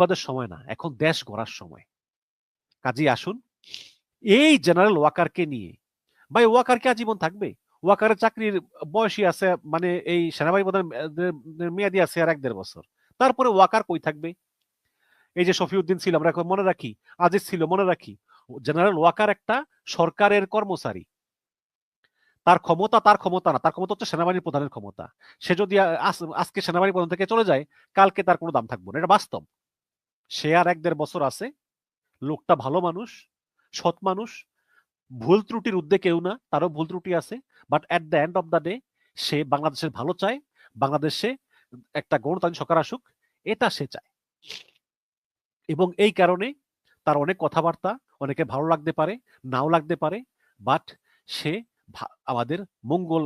বিপদের সময় না, এখন দেশ গড়ার সময়। কাজেই আসুন এই জেনারেল ওয়াকারকে নিয়ে, ভাই ওয়াকার কি আজীবন থাকবে? ওয়াকারের চাকরির বয়সী আছে, মানে এই সেনাবাহিনী প্রধান মেয়াদি আছে আর 1-1.5 বছর। তারপরে ওয়াকার কই থাকবে? এই যে শফিউদ্দিন ছিল, আমরা এখন মনে রাখি, আজিজ ছিল মনে রাখি, জেনারেল ওয়াকার একটা সরকারের কর্মচারী। তার ক্ষমতা না, তার ক্ষমতা হচ্ছে সেনাবাহিনী প্রধানের ক্ষমতা। সে যদি আজকে সেনাবাহিনী প্রধান থেকে চলে যায়, কালকে তার কোনো দাম থাকবে না, এটা বাস্তব। সে আর 1-1.5 বছর আছে। লোকটা ভালো মানুষ, সৎ মানুষ, ভুল ত্রুটির ঊর্ধ্বে কেউ না, তারও ভুল ত্রুটি আছে। But at the end of the day সে বাংলাদেশের ভালো চায়, বাংলাদেশে একটা গণতান্ত্রিক সরকার আসুক, এটা সে চায়। এবং এই কারণে তার অনেক কথাবার্তা অনেকে ভালো লাগতে পারে, নাও লাগতে পারে, বাট সে আমাদের মঙ্গল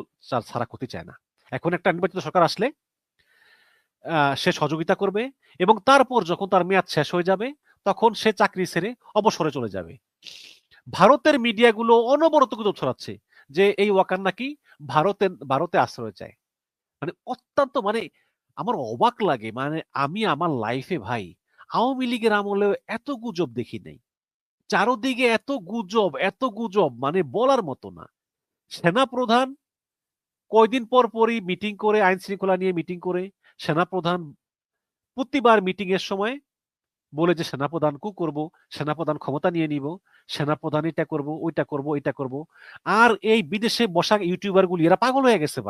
ছাড়া ক্ষতি চায় না। এখন একটা নির্বাচিত সরকার আসলে সে সহযোগিতা করবে, এবং তারপর যখন তার মেয়াদ শেষ হয়ে যাবে তখন সে চাকরি ছেড়ে অবসরে চলে যাবে। ভারতের মিডিয়াগুলো অনবরত গুজব ছড়াচ্ছে যে এই ওয়াকার নাকি ভারতে আশ্রয় চায়। মানে অত্যন্ত, মানে আমার অবাক লাগে। মানে আমি আমার লাইফে ভাই আওয়ামী লীগের আমলে এত গুজব দেখি নাই। চারদিকে এত গুজব, মানে বলার মতো না। সেনাপ্রধান কয়দিন পর পরই মিটিং করে, আইন শৃঙ্খলা নিয়ে মিটিং করে, সেনাপ্রধান প্রতিবার মিটিং এর সময় বলে যে সেনাপ্রধান করব, সেনাপ্রধান ক্ষমতা নিয়ে নিব, সেনাপ্রধান এটা করব, ওইটা করব, এটা করব। আর এই বিদেশে বসা ইউটিউবার গুলি এরা পাগল হয়ে গেছে।